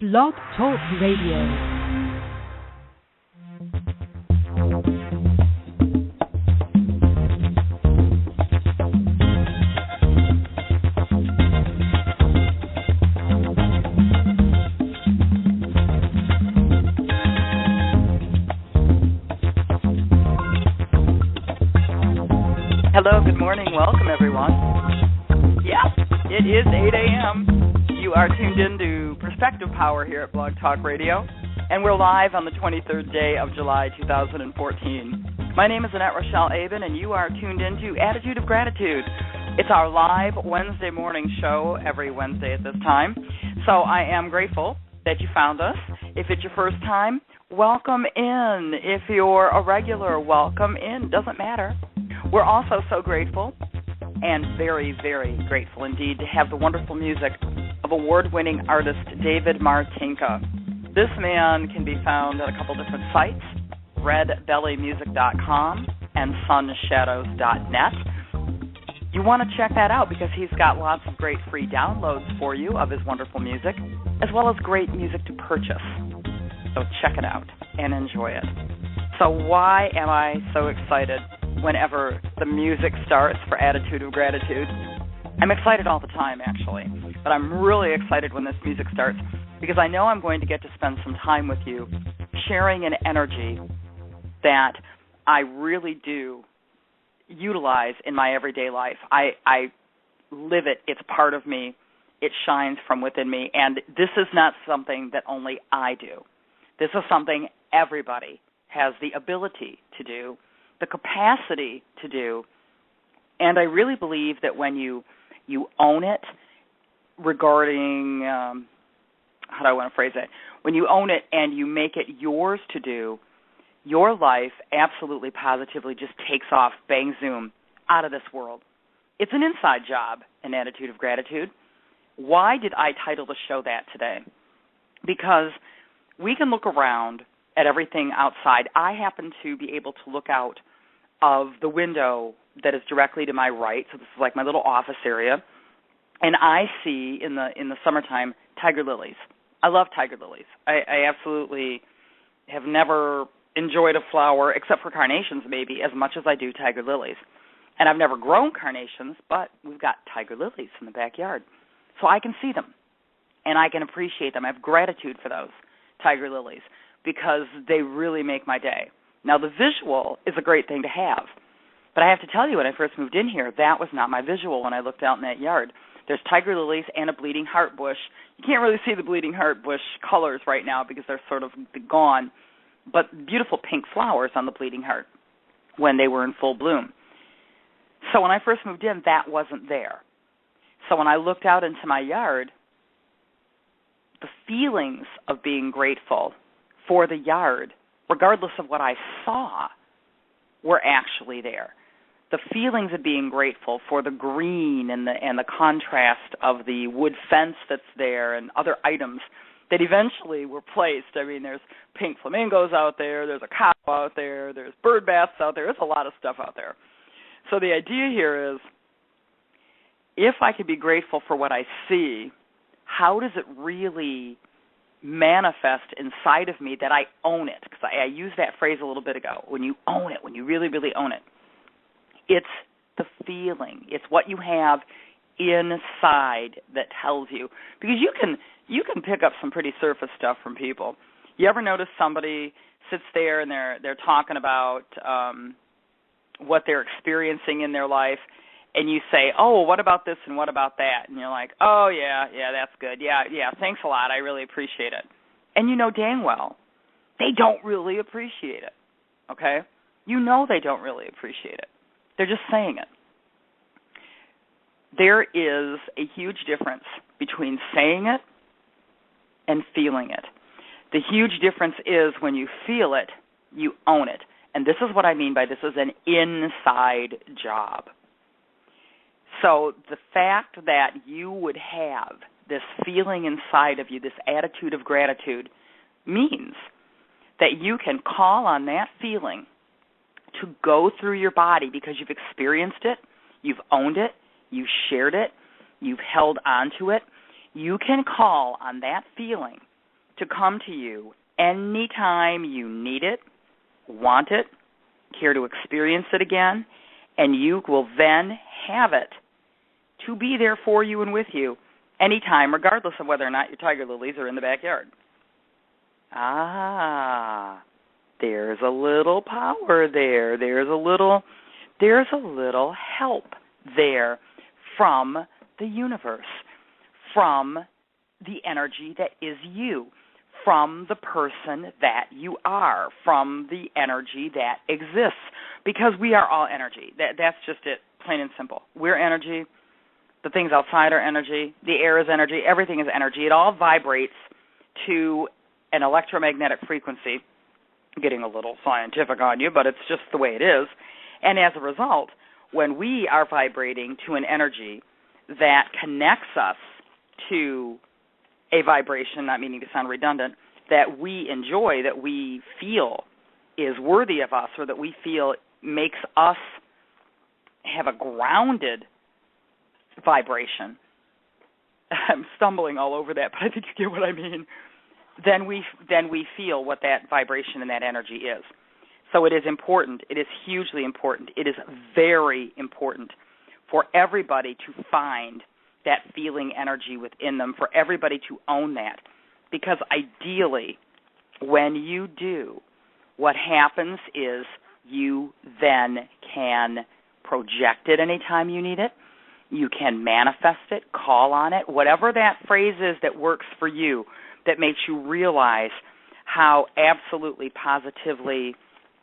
Blog Talk Radio. Hello, good morning. Welcome, everyone. Yep, it is 8 a.m. You are tuned in to Perspective Power here at Blog Talk Radio, and we're live on the 23rd day of July 2014. My name is Annette, Rochelle, Aben, and you are tuned in to Attitude of Gratitude. It's our live Wednesday morning show every Wednesday at this time, so I am grateful that you found us. If it's your first time, welcome in. If you're a regular, welcome in. Doesn't matter. We're also so grateful and very, very grateful indeed to have the wonderful music of award-winning artist David Martinka. This man can be found at a couple different sites, redbellymusic.com and sunshadows.net. You want to check that out because he's got lots of great free downloads for you of his wonderful music, as well as great music to purchase. So check it out and enjoy it. So why am I so excited whenever the music starts for Attitude of Gratitude? I'm excited all the time, actually, but I'm really excited when this music starts because I know I'm going to get to spend some time with you sharing an energy that I really do utilize in my everyday life. I live it. It's part of me. It shines from within me, and this is not something that only I do. This is something everybody has the ability to do, the capacity to do, and I really believe that when you own it regarding, how do I want to phrase it, when you own it and you make it yours to do, your life absolutely positively just takes off, bang, zoom, out of this world. It's an inside job, an attitude of gratitude. Why did I title the show that today? Because we can look around at everything outside. I happen to be able to look out of the window that is directly to my right, so this is like my little office area, and I see in the summertime tiger lilies. I love tiger lilies. I absolutely have never enjoyed a flower, except for carnations maybe, as much as I do tiger lilies. And I've never grown carnations, but we've got tiger lilies in the backyard. So I can see them, and I can appreciate them. I have gratitude for those tiger lilies because they really make my day. Now, the visual is a great thing to have, but I have to tell you, when I first moved in here, that was not my visual when I looked out in that yard. There's tiger lilies and a bleeding heart bush. You can't really see the bleeding heart bush colors right now because they're sort of gone, but beautiful pink flowers on the bleeding heart when they were in full bloom. So when I first moved in, that wasn't there. So when I looked out into my yard, the feelings of being grateful for the yard, regardless of what I saw, were actually there. The feelings of being grateful for the green and the contrast of the wood fence that's there and other items that eventually were placed. I mean, there's pink flamingos out there, there's a cow out there, there's bird baths out there, there's a lot of stuff out there. So the idea here is, if I could be grateful for what I see, how does it really manifest inside of me that I own it? Because I used that phrase a little bit ago. When you own it, when you really, really own it, it's the feeling. It's what you have inside that tells you. Because you can pick up some pretty surface stuff from people. You ever notice somebody sits there and they're talking about what they're experiencing in their life, and you say, oh, what about this and what about that? And you're like, oh, yeah, that's good. Yeah, thanks a lot. I really appreciate it. And you know dang well they don't really appreciate it, okay? You know they don't really appreciate it. They're just saying it. There is a huge difference between saying it and feeling it. The huge difference is when you feel it, you own it. And this is what I mean by this is an inside job. So the fact that you would have this feeling inside of you, this attitude of gratitude, means that you can call on that feeling to go through your body because you've experienced it, you've owned it, you've shared it, you've held on to it. You can call on that feeling to come to you anytime you need it, want it, care to experience it again, and you will then have it to be there for you and with you anytime, regardless of whether or not your tiger lilies are in the backyard. There's a little power there. There's a little help there from the universe, from the energy that is you, from the person that you are, from the energy that exists, because we are all energy. That's just it, plain and simple. We're energy. The things outside are energy. The air is energy. Everything is energy. It all vibrates to an electromagnetic frequency. Getting a little scientific on you, but it's just the way it is. And as a result, when we are vibrating to an energy that connects us to a vibration, not meaning to sound redundant, that we enjoy, that we feel is worthy of us, or that we feel makes us have a grounded vibration. I'm stumbling all over that, but I think you get what I mean. Then we feel what that vibration and that energy is. So it is important. It is hugely important. It is very important for everybody to find that feeling energy within them, for everybody to own that. Because ideally, when you do, what happens is you then can project it anytime you need it. You can manifest it, call on it, whatever that phrase is that works for you, that makes you realize how absolutely, positively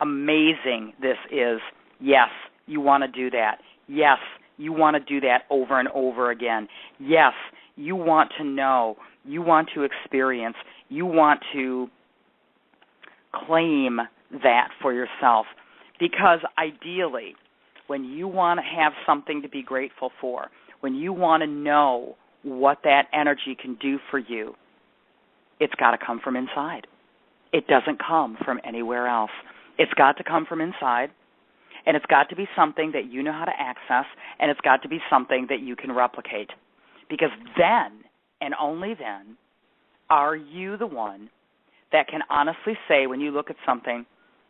amazing this is. Yes, you want to do that. Yes, you want to do that over and over again. Yes, you want to know. You want to experience. You want to claim that for yourself. Because ideally, when you want to have something to be grateful for, when you want to know what that energy can do for you, it's got to come from inside. It doesn't come from anywhere else. It's got to come from inside, and it's got to be something that you know how to access, and it's got to be something that you can replicate. Because then, and only then, are you the one that can honestly say, when you look at something,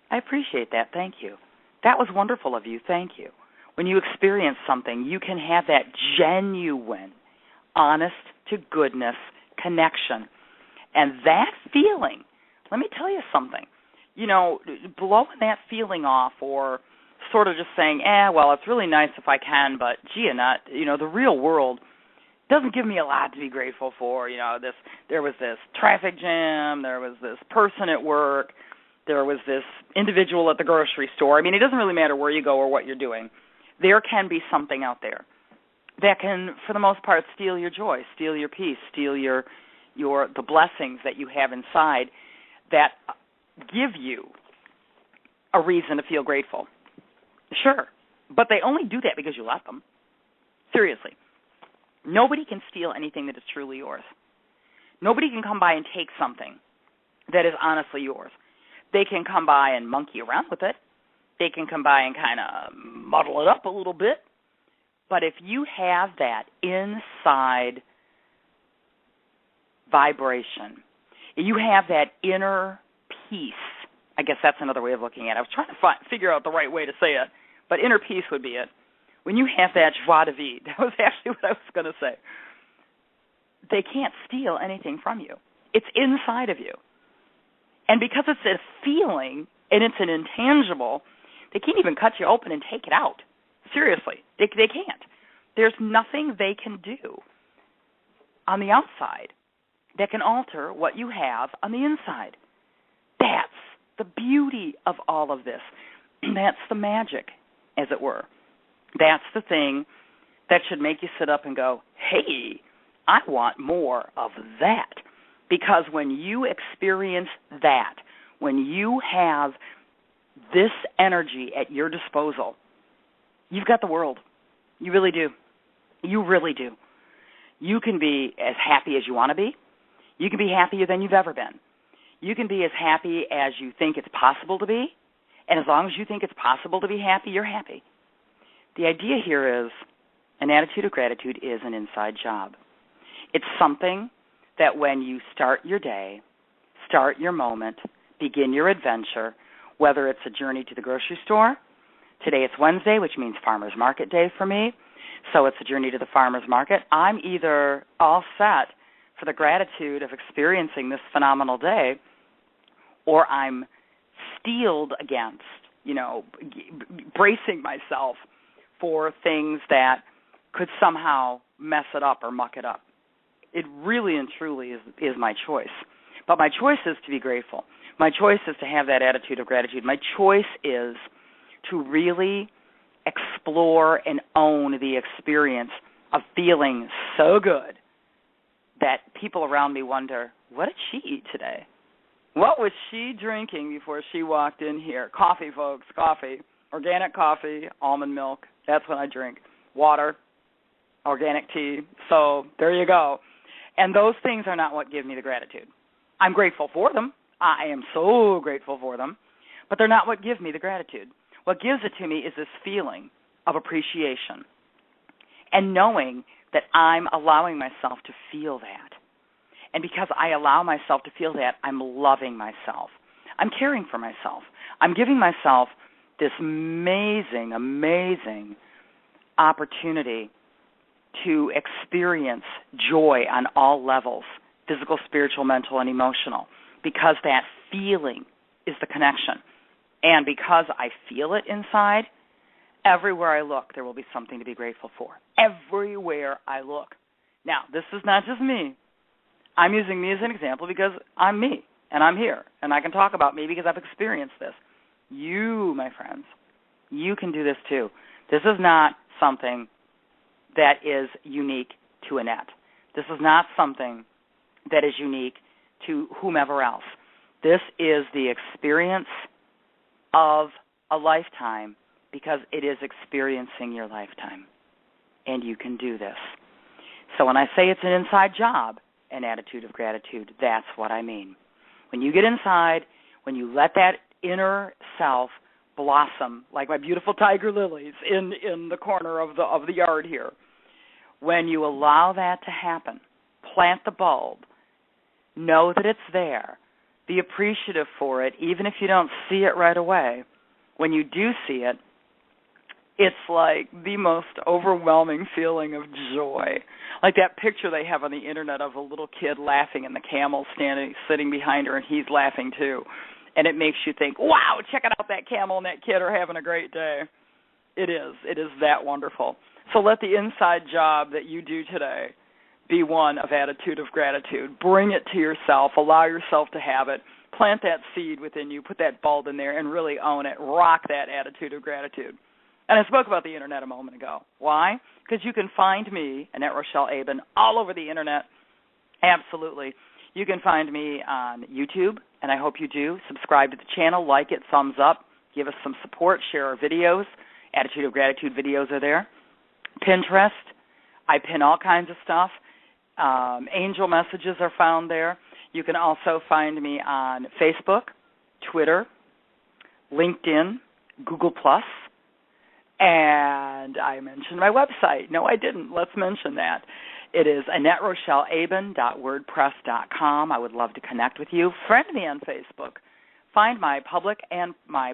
I appreciate that, thank you. That was wonderful of you, thank you. When you experience something, you can have that genuine, honest to goodness connection. And that feeling, let me tell you something, blowing that feeling off, or sort of just saying, well, it's really nice if I can, but gee, Annette, the real world doesn't give me a lot to be grateful for. There was this traffic jam, there was this person at work, there was this individual at the grocery store. I mean, it doesn't really matter where you go or what you're doing. There can be something out there that can, for the most part, steal your joy, steal your peace, steal the blessings that you have inside that give you a reason to feel grateful. Sure, but they only do that because you let them. Seriously. Nobody can steal anything that is truly yours. Nobody can come by and take something that is honestly yours. They can come by and monkey around with it. They can come by and kind of muddle it up a little bit. But if you have that inside vibration, you have that inner peace, I guess that's another way of looking at it. I was trying to figure out the right way to say it, but inner peace would be it. When you have that joie de vivre, that was actually what I was going to say. They can't steal anything from you. It's inside of you. And because it's a feeling and it's an intangible, they can't even cut you open and take it out. Seriously, they can't. There's nothing they can do on the outside that can alter what you have on the inside. That's the beauty of all of this. That's the magic, as it were. That's the thing that should make you sit up and go, hey, I want more of that. Because when you experience that, when you have this energy at your disposal, you've got the world. You really do. You really do. You can be as happy as you want to be. You can be happier than you've ever been. You can be as happy as you think it's possible to be. And as long as you think it's possible to be happy, you're happy. The idea here is an attitude of gratitude is an inside job. It's something that when you start your day, start your moment, begin your adventure, whether it's a journey to the grocery store. Today it's Wednesday, which means Farmer's Market Day for me, so it's a journey to the farmer's market. I'm either all set for the gratitude of experiencing this phenomenal day, or I'm steeled against, bracing myself for things that could somehow mess it up or muck it up. It really and truly is my choice. But my choice is to be grateful. My choice is to have that attitude of gratitude. My choice is to really explore and own the experience of feeling so good that people around me wonder, what did she eat today? What was she drinking before she walked in here? Coffee, folks, coffee. Organic coffee, almond milk. That's what I drink. Water, organic tea. So there you go. And those things are not what give me the gratitude. I'm grateful for them. I am so grateful for them. But they're not what give me the gratitude. What gives it to me is this feeling of appreciation and knowing that I'm allowing myself to feel that. And because I allow myself to feel that, I'm loving myself. I'm caring for myself. I'm giving myself this amazing, amazing opportunity to experience joy on all levels, physical, spiritual, mental, and emotional, because that feeling is the connection. And because I feel it inside, everywhere I look, there will be something to be grateful for. Everywhere I look. Now, this is not just me. I'm using me as an example because I'm me, and I'm here, and I can talk about me because I've experienced this. You, my friends, you can do this too. This is not something that is unique to Annette. This is not something that is unique to whomever else. This is the experience of a lifetime because it is experiencing your lifetime, and you can do this. So when I say it's an inside job, an attitude of gratitude, that's what I mean. When you get inside, when you let that inner self blossom like my beautiful tiger lilies in the corner of the yard here, when you allow that to happen, plant the bulb, know that it's there, be appreciative for it, even if you don't see it right away. When you do see it, it's like the most overwhelming feeling of joy. Like that picture they have on the internet of a little kid laughing and the camel sitting behind her and he's laughing too. And it makes you think, wow, check it out, that camel and that kid are having a great day. It is that wonderful. So let the inside job that you do today be one of attitude of gratitude. Bring it to yourself. Allow yourself to have it. Plant that seed within you. Put that bulb in there and really own it. Rock that attitude of gratitude. And I spoke about the internet a moment ago. Why? Because you can find me, Annette Rochelle Aben, all over the internet. Absolutely. You can find me on YouTube, and I hope you do. Subscribe to the channel, like it, thumbs up, give us some support, share our videos. Attitude of Gratitude videos are there. Pinterest, I pin all kinds of stuff. Angel messages are found there. You can also find me on Facebook, Twitter, LinkedIn, Google+, and I mentioned my website. No, I didn't. Let's mention that. It is AnnetteRochelleAben.wordpress.com. I would love to connect with you. Friend me on Facebook. Find my public and my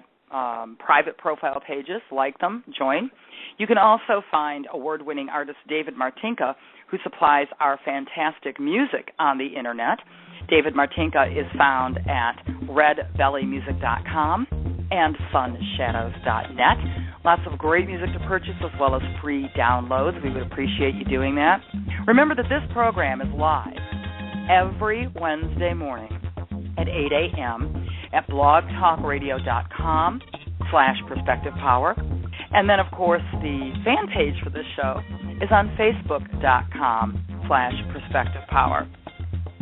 private profile pages. Like them. Join. You can also find award-winning artist David Martinka, who supplies our fantastic music on the Internet. David Martinka is found at redbellymusic.com and sunshadows.net. Lots of great music to purchase as well as free downloads. We would appreciate you doing that. Remember that this program is live every Wednesday morning at 8 a.m. at blogtalkradio.com/perspectivepower. And then, of course, the fan page for this show is on facebook.com/perspectivepower.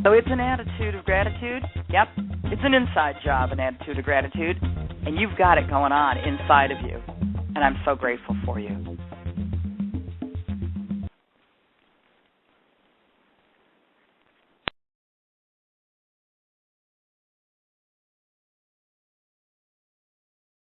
So it's an attitude of gratitude. Yep, it's an inside job, an attitude of gratitude. And you've got it going on inside of you. And I'm so grateful for you.